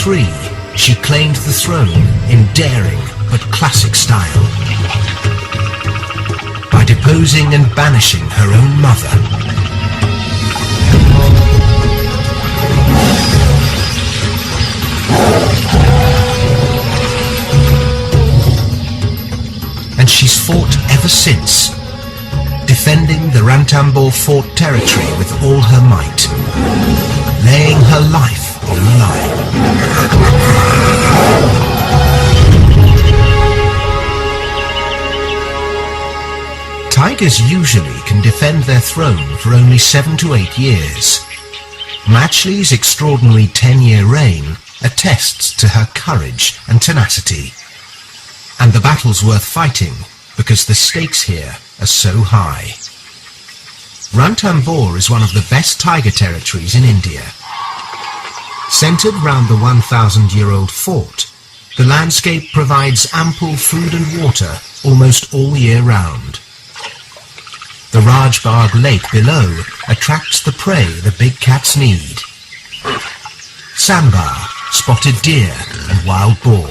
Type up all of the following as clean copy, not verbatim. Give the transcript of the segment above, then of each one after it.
3, she claimed the throne in daring but classic style by deposing and banishing her own mother. And she's fought ever since, defending the Ranthambore Fort territory with all her might, laying her life on the line. Tigers usually can defend their throne for only 7 to 8 years. Matchley's extraordinary 10-year reign attests to her courage and tenacity. And the battle's worth fighting because the stakes here are so high. Ranthambore is one of the best tiger territories in India. Centred round the 1,000-year-old fort, the landscape provides ample food and water almost all year round. The Rajbagh Lake below attracts the prey the big cats need. Sambar, spotted deer and wild boar.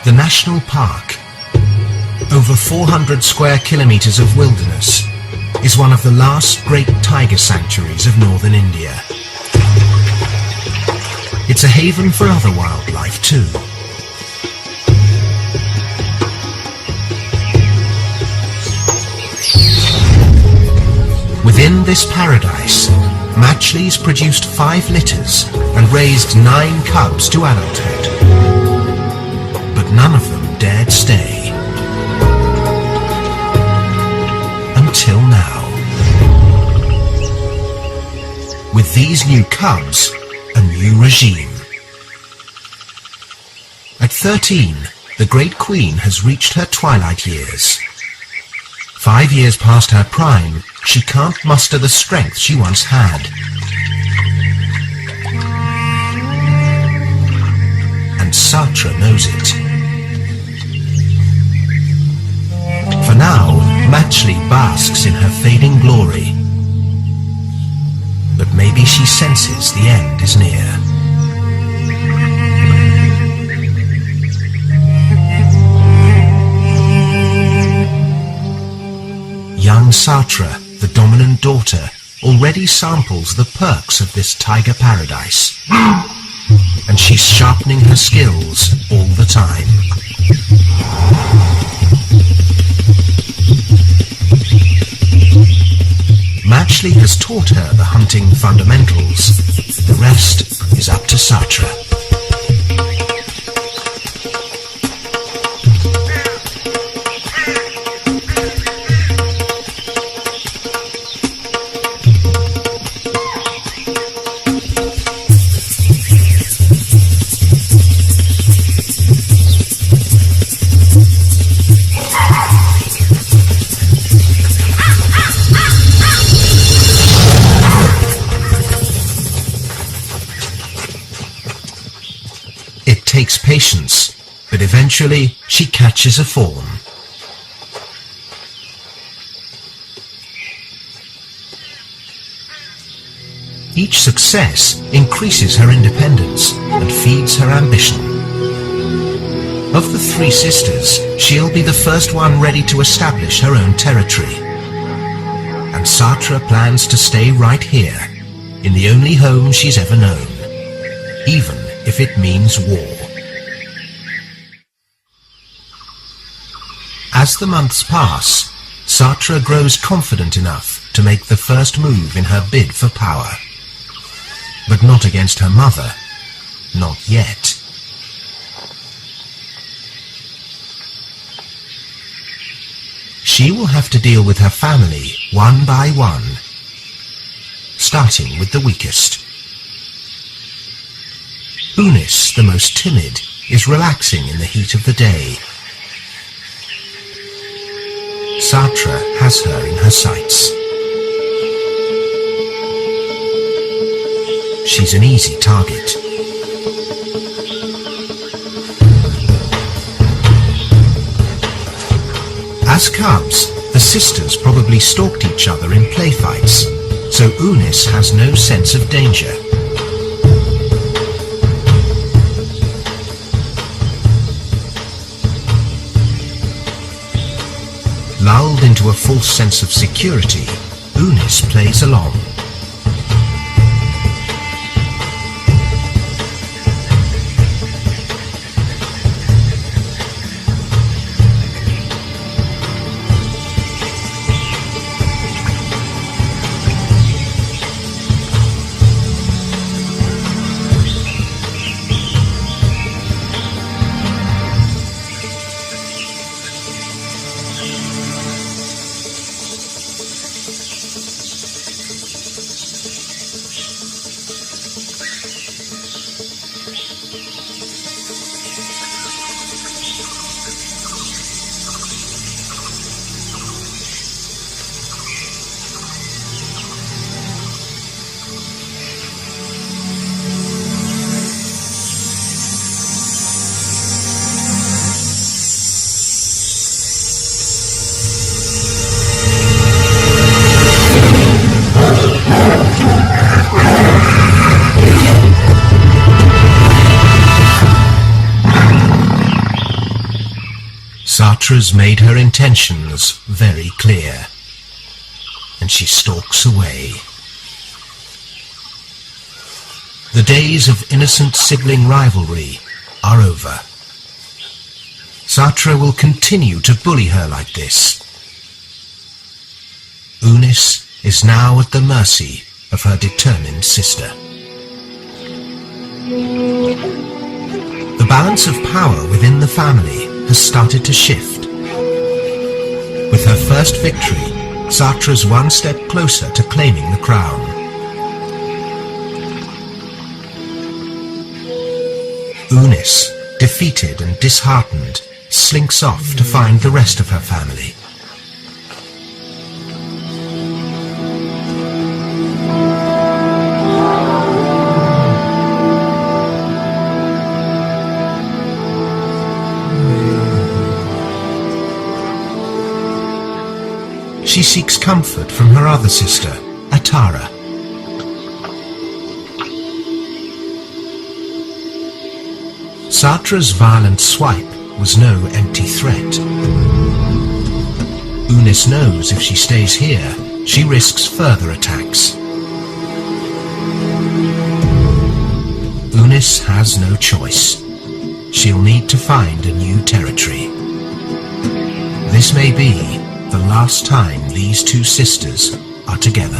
The National Park, over 400 square kilometres of wilderness, is one of the last great tiger sanctuaries of northern India. It's a haven for other wildlife too. Within this paradise, Matchley's produced 5 litters and raised 9 cubs to adulthood. But none of them dared stay. Until now. With these new cubs, a new regime. At 13, the Great Queen has reached her twilight years. 5 years past her prime, she can't muster the strength she once had. And Satra knows it. For now, Matchley basks in her fading glory. But maybe she senses the end is near. Young Satra, the dominant daughter, already samples the perks of this tiger paradise. And she's sharpening her skills all the time. Matchley has taught her the hunting fundamentals. The rest is up to Satra. Takes patience, but eventually she catches a fawn. Each success increases her independence and feeds her ambition. Of the 3 sisters, she'll be the first one ready to establish her own territory. And Satra plans to stay right here, in the only home she's ever known, even if it means war. As the months pass, Satra grows confident enough to make the first move in her bid for power. But not against her mother. Not yet. She will have to deal with her family one by one, starting with the weakest. Unis, the most timid, is relaxing in the heat of the day. Satra has her in her sights. She's an easy target. As cubs, the sisters probably stalked each other in play fights, so Unis has no sense of danger. Lulled into a false sense of security, Unis plays along. Satra's made her intentions very clear, and she stalks away. The days of innocent sibling rivalry are over. Satra will continue to bully her like this. Unis is now at the mercy of her determined sister. The balance of power within the family has started to shift. With her first victory, Satra's one step closer to claiming the crown. Unis, defeated and disheartened, slinks off to find the rest of her family. She seeks comfort from her other sister, Atara. Satra's violent swipe was no empty threat. Unis knows if she stays here, she risks further attacks. Unis has no choice. She'll need to find a new territory. This may be the last time these two sisters are together.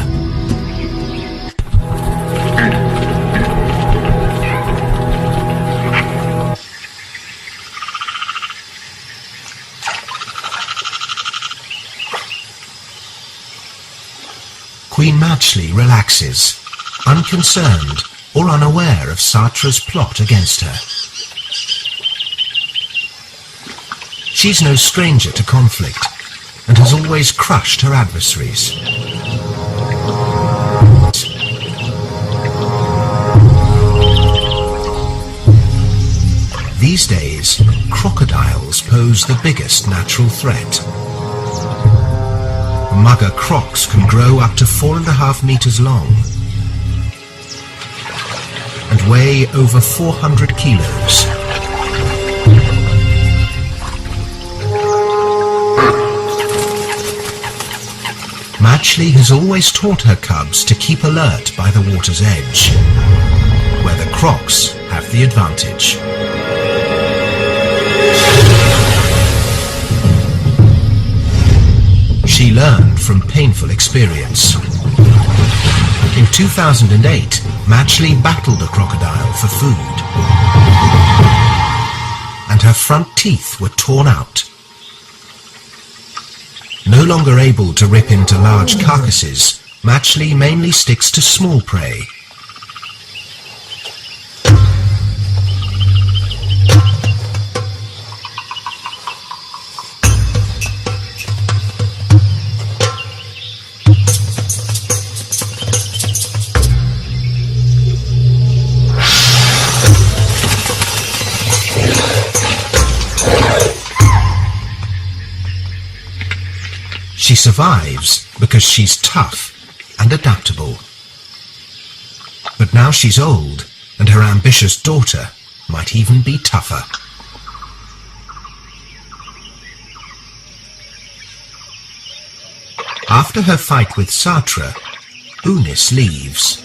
Queen Machli relaxes, unconcerned or unaware of Satra's plot against her. She's no stranger to conflict, and has always crushed her adversaries. These days, crocodiles pose the biggest natural threat. Mugger crocs can grow up to 4.5 meters long and weigh over 400 kilos. Machli has always taught her cubs to keep alert by the water's edge, where the crocs have the advantage. She learned from painful experience. In 2008, Machli battled a crocodile for food, and her front teeth were torn out. No longer able to rip into large carcasses, Machli mainly sticks to small prey. She survives because she's tough and adaptable. But now she's old, and her ambitious daughter might even be tougher. After her fight with Satra, Unis leaves.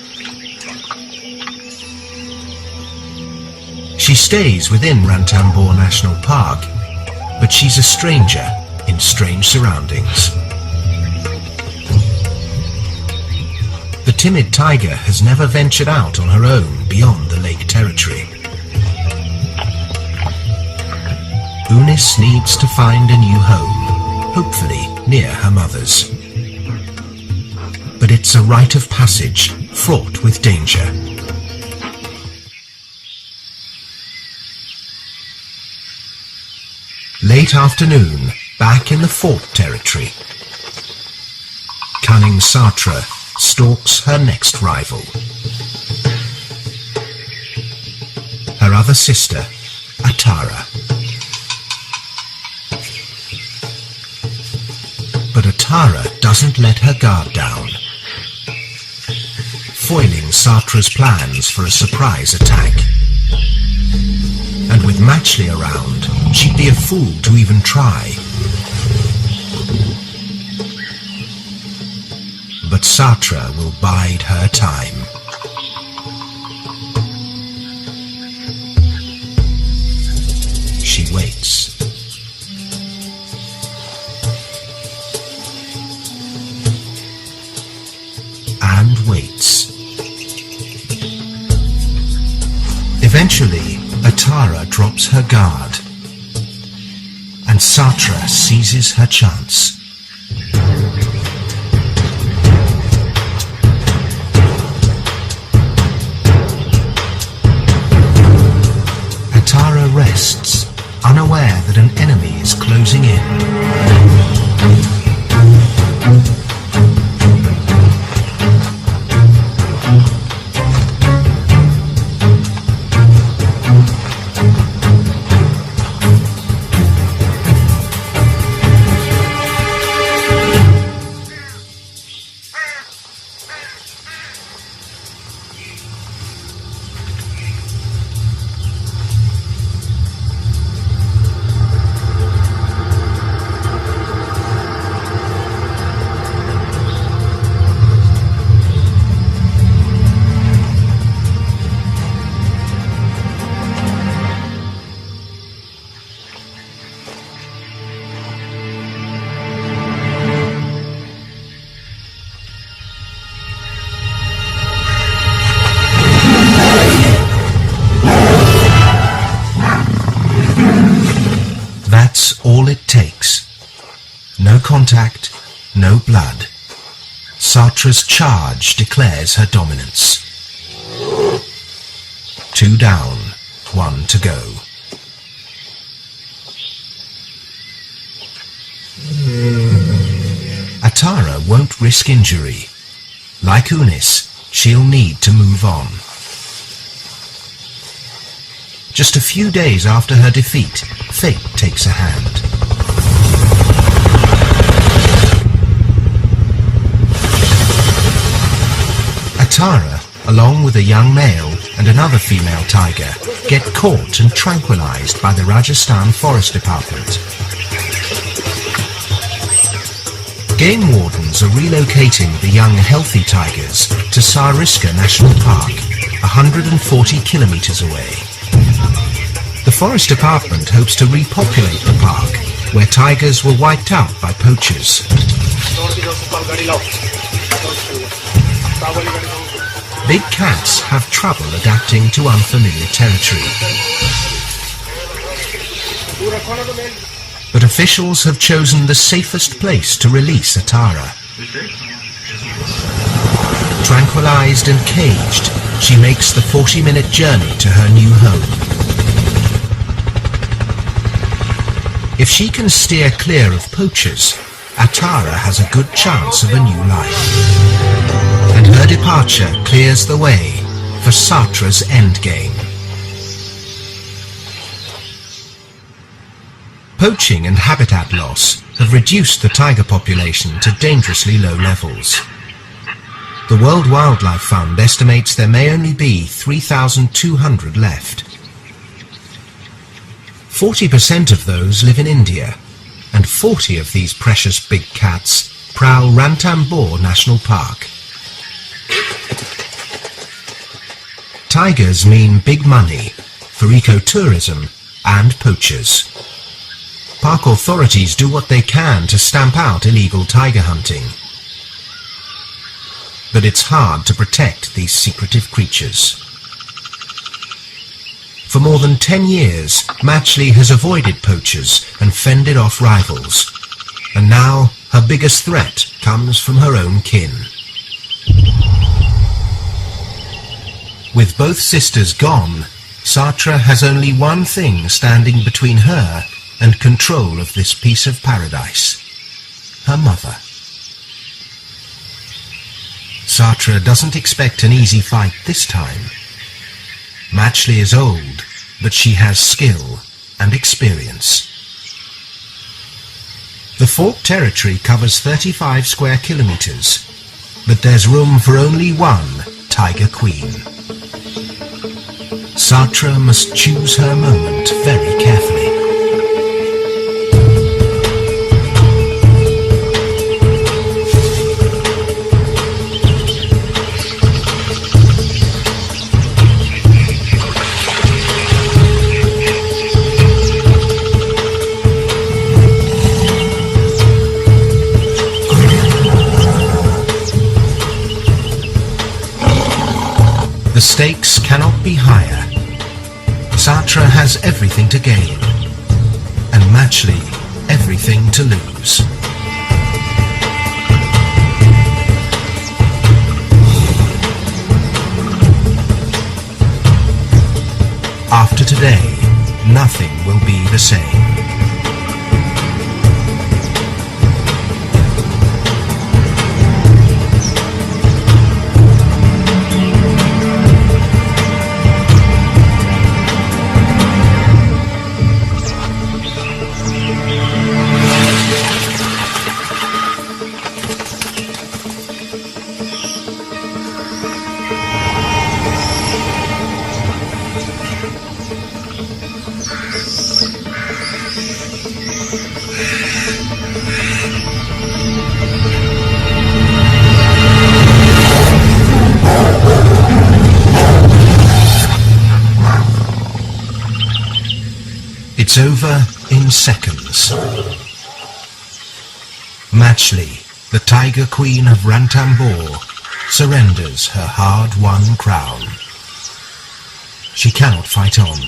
She stays within Ranthambore National Park, but she's a stranger in strange surroundings. The timid tiger has never ventured out on her own beyond the lake territory. Unis needs to find a new home, hopefully near her mother's. But it's a rite of passage fraught with danger. Late afternoon, back in the fort territory. Cunning Satra stalks her next rival. Her other sister, Atara. But Atara doesn't let her guard down, foiling Satra's plans for a surprise attack. And with Matchley around, she'd be a fool to even try. But Satra will bide her time. She waits. And waits. Eventually, Atara drops her guard, and Satra seizes her chance. Atara rests, unaware that an enemy is closing in. That's all it takes. No contact, no blood. Satra's charge declares her dominance. 2 down, 1 to go. Atara won't risk injury. Like Unis, she'll need to move on. Just a few days after her defeat, fate takes a hand. Atara, along with a young male and another female tiger, get caught and tranquilized by the Rajasthan Forest Department. Game wardens are relocating the young healthy tigers to Sariska National Park, 140 kilometers away. The Forest Department hopes to repopulate the park, where tigers were wiped out by poachers. Big cats have trouble adapting to unfamiliar territory. But officials have chosen the safest place to release Atara. Tranquilized and caged, she makes the 40-minute journey to her new home. If she can steer clear of poachers, Atara has a good chance of a new life. And her departure clears the way for Satra's endgame. Poaching and habitat loss have reduced the tiger population to dangerously low levels. The World Wildlife Fund estimates there may only be 3,200 left. 40% of those live in India, and 40 of these precious big cats prowl Ranthambore National Park. Tigers mean big money for ecotourism and poachers. Park authorities do what they can to stamp out illegal tiger hunting. But it's hard to protect these secretive creatures. For more than 10 years, Matchley has avoided poachers and fended off rivals. And now her biggest threat comes from her own kin. With both sisters gone, Satra has only one thing standing between her and control of this piece of paradise: her mother. Satra doesn't expect an easy fight this time. Matchley is old, but she has skill and experience. The Fork territory covers 35 square kilometers, but there's room for only one Tiger Queen. Satra must choose her moment very carefully. The stakes cannot be higher. Satra has everything to gain, and Matchley everything to lose. After today, nothing will be the same. It's over in seconds. Matchley, the Tiger Queen of Ranthambore, surrenders her hard-won crown. She cannot fight on.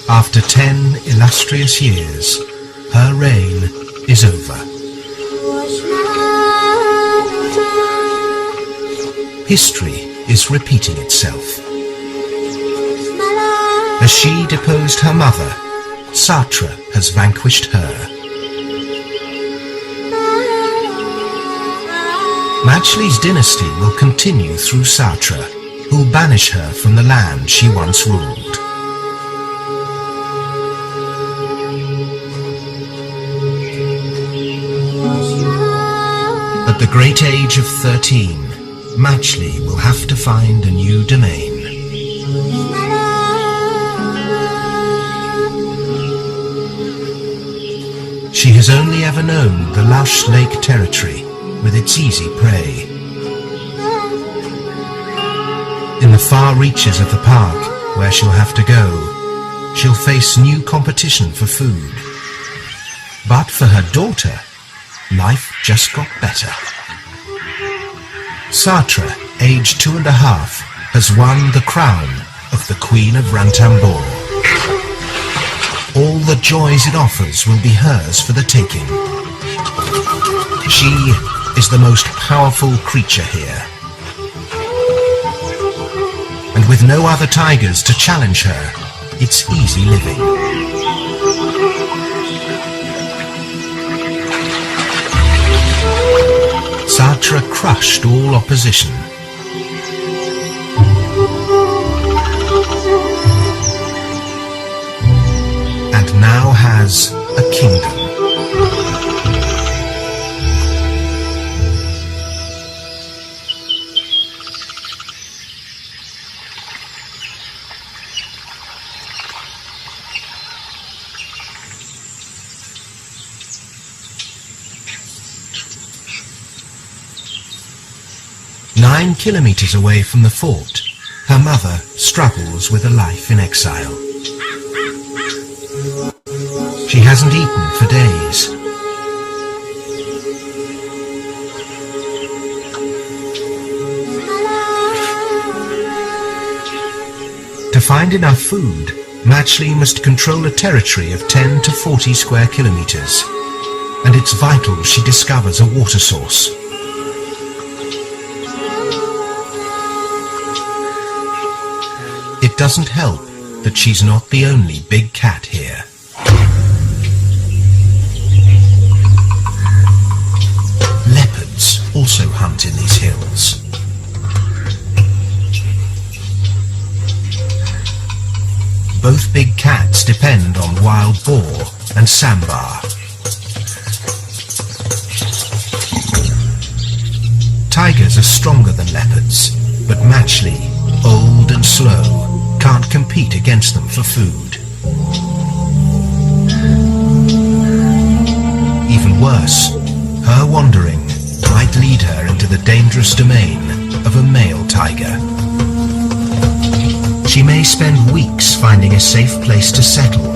After 10 illustrious years, her reign is over. History is repeating itself. As she deposed her mother, Satra has vanquished her. Matchley's dynasty will continue through Satra, who'll banish her from the land she once ruled. At the great age of 13, Matchley will have to find a new domain. She has only ever known the lush lake territory with its easy prey. In the far reaches of the park where she'll have to go, she'll face new competition for food. But for her daughter, life just got better. Satra, aged 2.5, has won the crown of the Queen of Ranthambore. All the joys it offers will be hers for the taking. She is the most powerful creature here. And with no other tigers to challenge her, it's easy living. Satra crushed all opposition. And now has a king. 9 kilometers away from the fort, her mother struggles with a life in exile. She hasn't eaten for days. To find enough food, Matchley must control a territory of 10 to 40 square kilometers, and it's vital she discovers a water source. It doesn't help that she's not the only big cat here. Leopards also hunt in these hills. Both big cats depend on wild boar and sambar. Tigers are stronger than leopards, but Matchley, old and slow, can't compete against them for food. Even worse, her wandering might lead her into the dangerous domain of a male tiger. She may spend weeks finding a safe place to settle.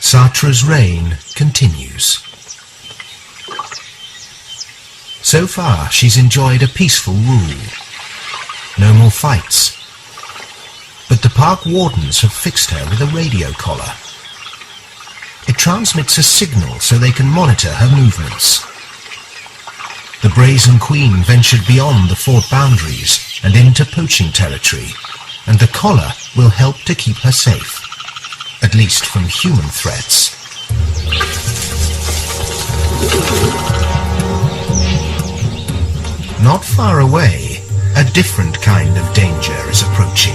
Satra's reign continues. So far, she's enjoyed a peaceful rule. No more fights. But the park wardens have fixed her with a radio collar. It transmits a signal so they can monitor her movements. The Brazen Queen ventured beyond the fort boundaries and into poaching territory, and the collar will help to keep her safe, at least from human threats. Not far away, a different kind of danger is approaching.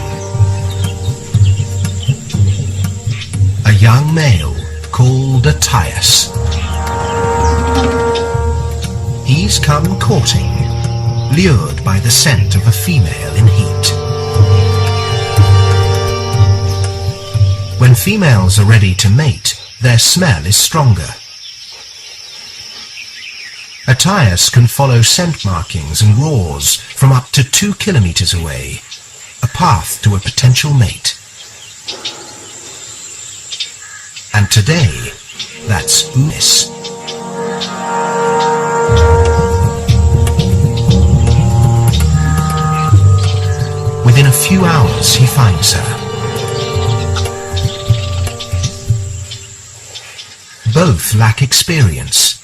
A young male called Attias. He's come courting, lured by the scent of a female in heat. When females are ready to mate, their smell is stronger. Attias can follow scent markings and roars from up to 2 kilometers away, a path to a potential mate. And today, that's Unis. Within a few hours, he finds her. Both lack experience,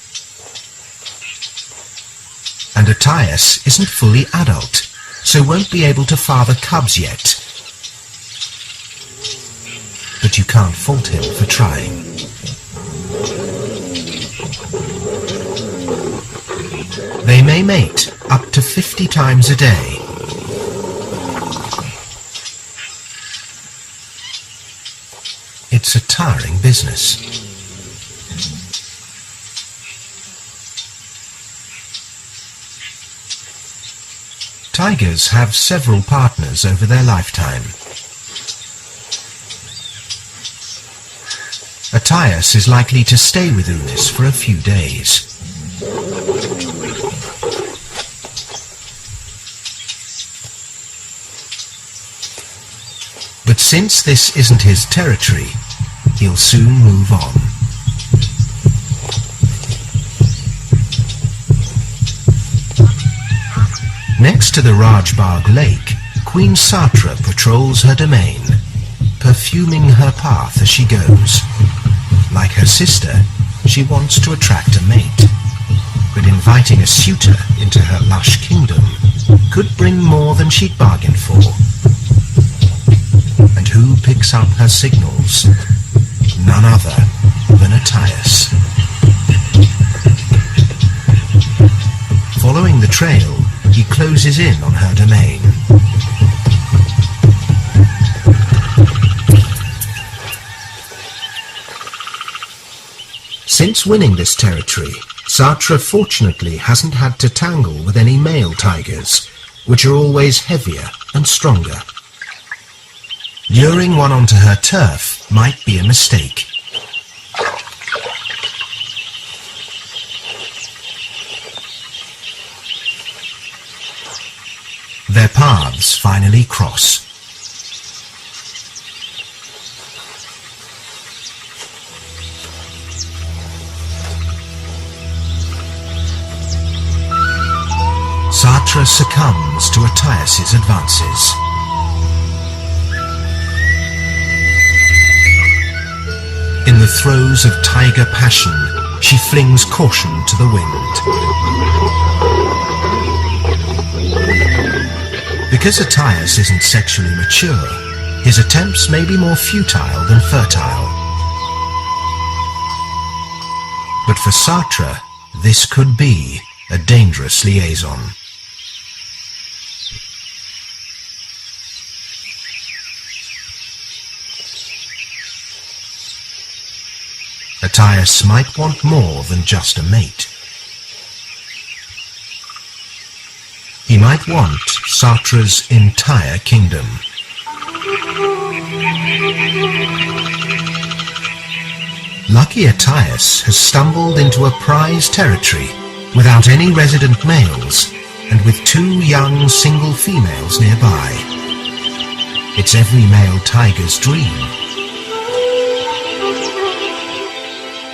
and Attias isn't fully adult, so won't be able to father cubs yet. But you can't fault him for trying. They may mate up to 50 times a day. It's a tiring business. Tigers have several partners over their lifetime. Attias is likely to stay with Unis for a few days. But since this isn't his territory, he'll soon move on. Next to the Rajbagh Lake, Queen Satra patrols her domain, perfuming her path as she goes. Like her sister, she wants to attract a mate, but inviting a suitor into her lush kingdom could bring more than she'd bargained for. And who picks up her signals? None other than Attias. Following the trail, he closes in on her domain. Since winning this territory, Satra fortunately hasn't had to tangle with any male tigers, which are always heavier and stronger. Luring one onto her turf might be a mistake. Their paths finally cross. Satra succumbs to Attias' advances. In the throes of tiger passion, she flings caution to the wind. Because Attias isn't sexually mature, his attempts may be more futile than fertile. But for Satra, this could be a dangerous liaison. Attias might want more than just a mate. He might want Satra's entire kingdom. Lucky Attias has stumbled into a prize territory without any resident males and with 2 young single females nearby. It's every male tiger's dream.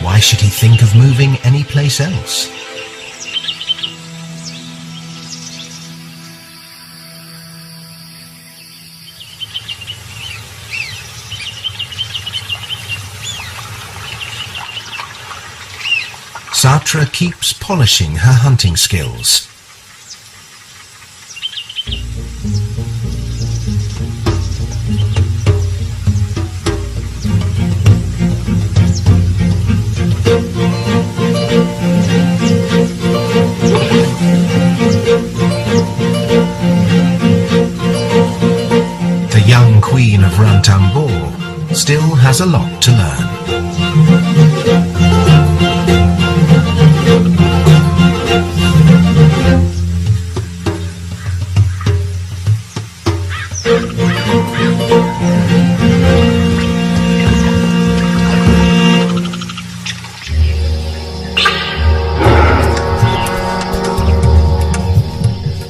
Why should he think of moving anyplace else? Satra keeps polishing her hunting skills. The young queen of Ranthambore still has a lot to learn.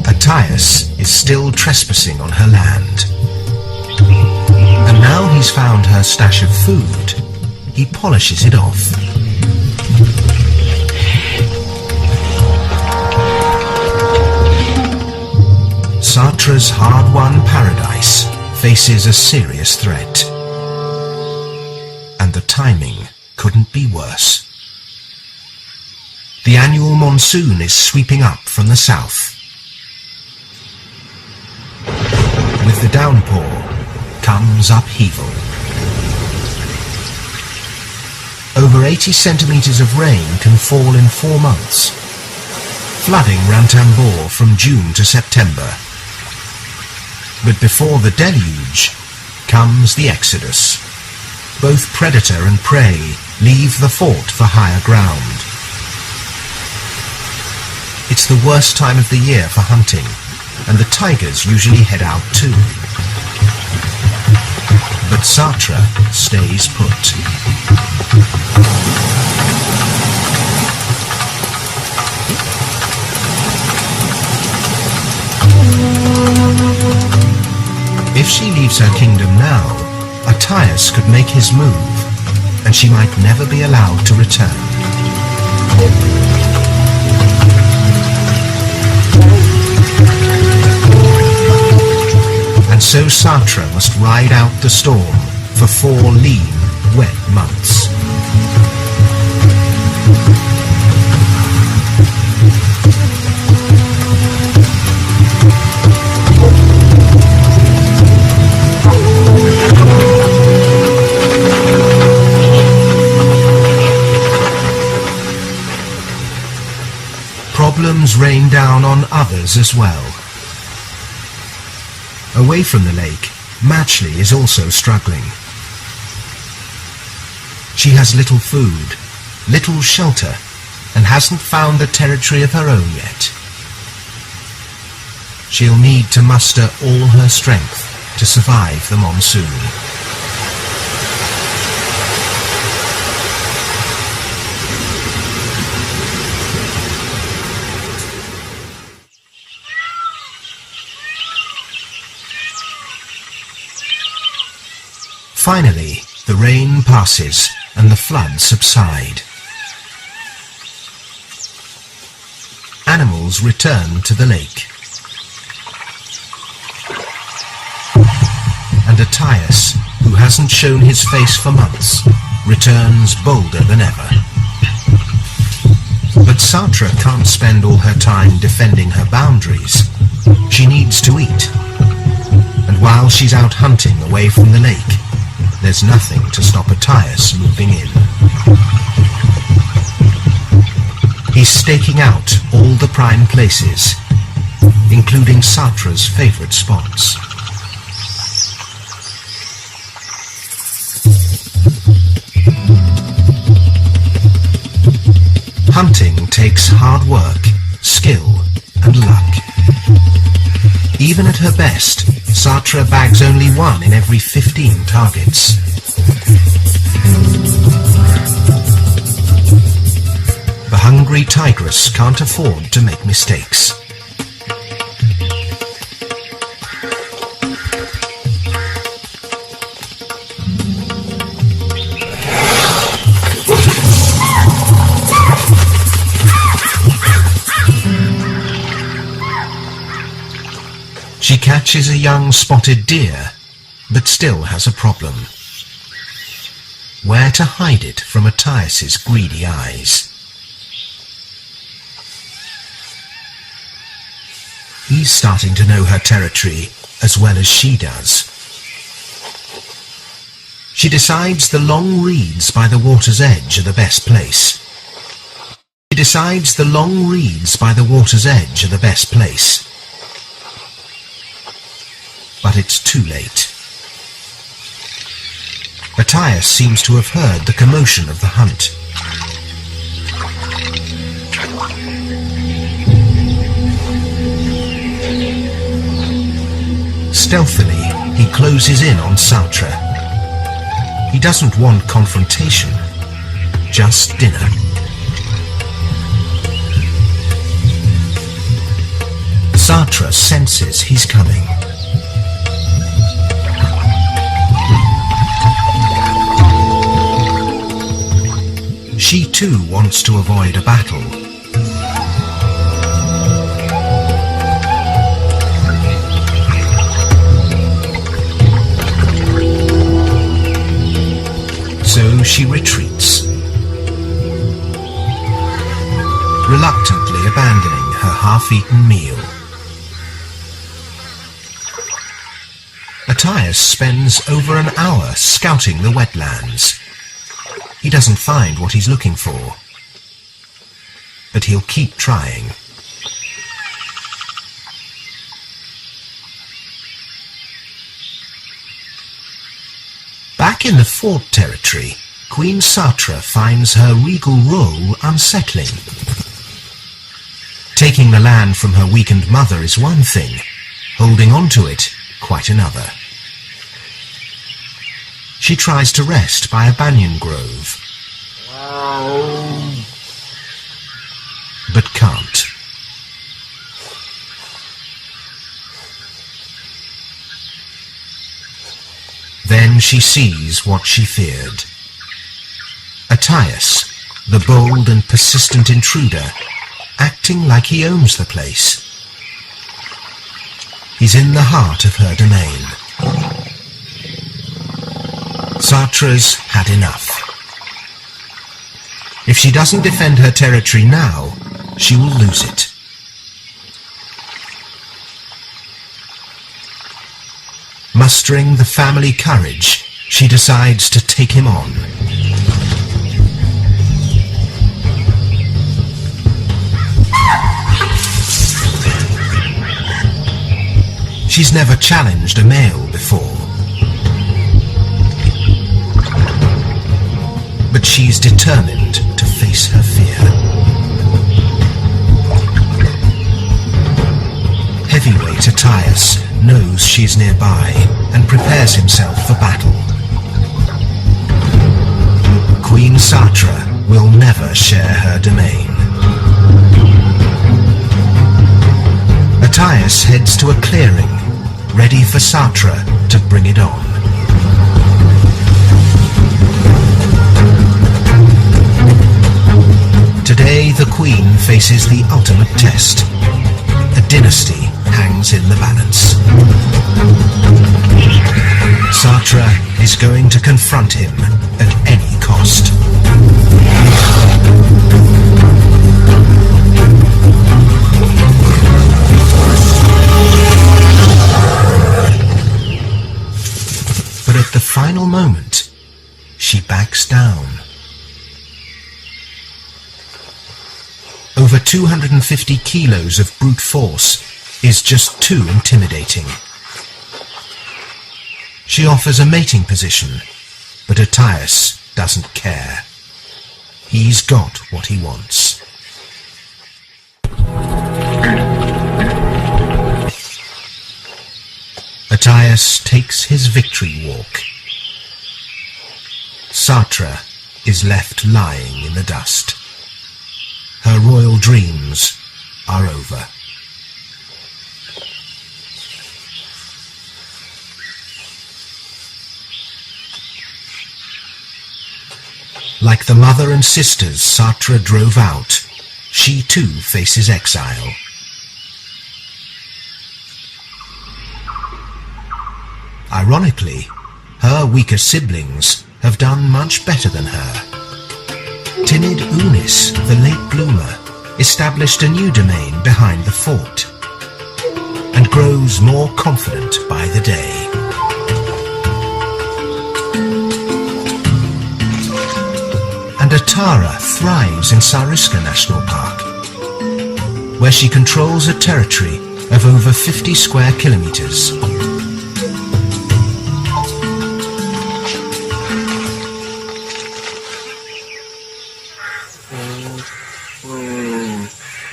Attias is still trespassing on her land. And now he's found her stash of food, he polishes it off. Satra's hard-won paradise faces a serious threat. And the timing couldn't be worse. The annual monsoon is sweeping up from the south. With the downpour comes upheaval. Over 80 centimeters of rain can fall in 4 months, flooding Ranthambore from June to September. But before the deluge comes the exodus. Both predator and prey leave the fort for higher ground. It's the worst time of the year for hunting, and the tigers usually head out too. But Satra stays put. If she leaves her kingdom now, Attias could make his move, and she might never be allowed to return. And so Satra must ride out the storm for 4 lean, wet months. Problems rain down on others as well. Away from the lake, Matchley is also struggling. She has little food, little shelter, and hasn't found a territory of her own yet. She'll need to muster all her strength to survive the monsoon. Finally, the rain passes and the floods subside. Animals return to the lake. And Attias, who hasn't shown his face for months, returns bolder than ever. But Satra can't spend all her time defending her boundaries. She needs to eat. And while she's out hunting away from the lake, there's nothing to stop Attias moving in. He's staking out all the prime places, including Satra's favorite spots. Hunting takes hard work, skill, and luck. Even at her best, Satra bags only 1 in every 15 targets. The hungry tigress can't afford to make mistakes. She catches a young spotted deer, but still has a problem. Where to hide it from Attias's greedy eyes? He's starting to know her territory as well as she does. She decides the long reeds by the water's edge are the best place. But it's too late. Attias seems to have heard the commotion of the hunt. Stealthily, he closes in on Satra. He doesn't want confrontation, just dinner. Satra senses he's coming. She too wants to avoid a battle. So she retreats, reluctantly abandoning her half-eaten meal. Attias spends over an hour scouting the wetlands. He doesn't find what he's looking for, but he'll keep trying. Back in the fort territory, Queen Satra finds her regal role unsettling. Taking the land from her weakened mother is one thing, holding on to it quite another. She tries to rest by a banyan grove, but can't. Then she sees what she feared. Attias, the bold and persistent intruder, acting like he owns the place. He's in the heart of her domain. Satra's had enough. If she doesn't defend her territory now, she will lose it. Mustering the family courage, she decides to take him on. She's never challenged a male before. But she's determined to face her fear. Heavyweight Attias knows she's nearby and prepares himself for battle. Queen Satra will never share her domain. Attias heads to a clearing, ready for Satra to bring it on. Today, the Queen faces the ultimate test. A dynasty hangs in the balance. Satra is going to confront him at any cost. But at the final moment, she backs down. Over 250 kilos of brute force is just too intimidating. She offers a mating position, but Attias doesn't care. He's got what he wants. Attias takes his victory walk. Satra is left lying in the dust. Her royal dreams are over. Like the mother and sisters Satra drove out, she too faces exile. Ironically, her weaker siblings have done much better than her. Timid Unis, the late bloomer, established a new domain behind the fort and grows more confident by the day. And Atara thrives in Saruska National Park, where she controls a territory of over 50 square kilometers.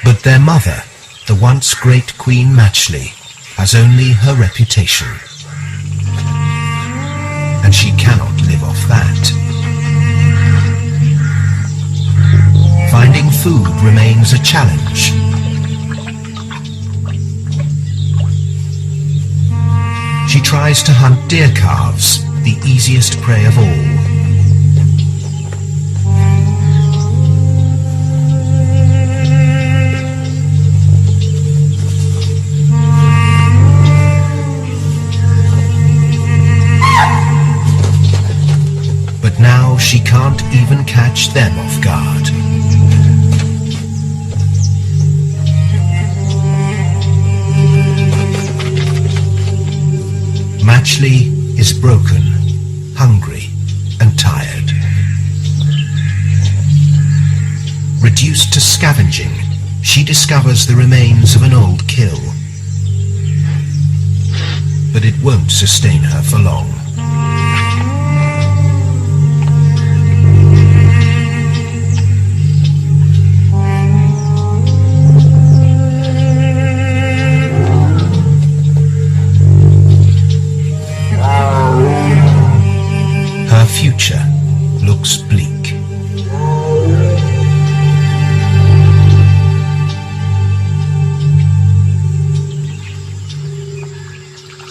But their mother, the once great Queen Matchley, has only her reputation. And she cannot live off that. Finding food remains a challenge. She tries to hunt deer calves, the easiest prey of all. But now she can't even catch them off guard. Matchley is broken, hungry, and tired. Reduced to scavenging, she discovers the remains of an old kill. But it won't sustain her for long. Future looks bleak.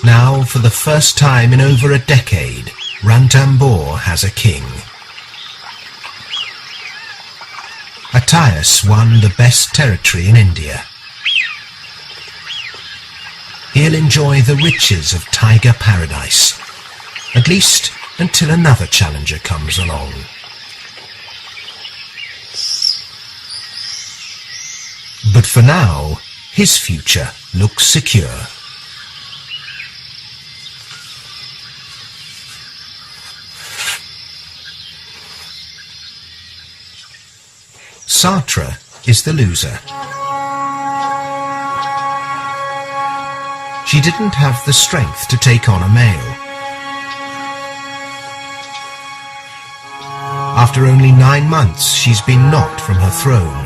Now, for the first time in over a decade, Ranthambore has a king. Attias won the best territory in India. He'll enjoy the riches of Tiger Paradise, at least until another challenger comes along. But for now, his future looks secure. Satra is the loser. She didn't have the strength to take on a male. After only 9 months, she's been knocked from her throne.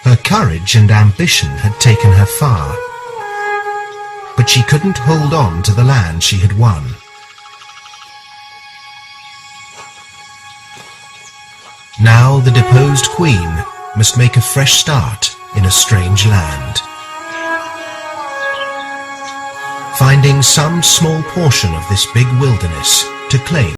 Her courage and ambition had taken her far, but she couldn't hold on to the land she had won. Now the deposed queen must make a fresh start in a strange land. finding some small portion of this big wilderness to claim.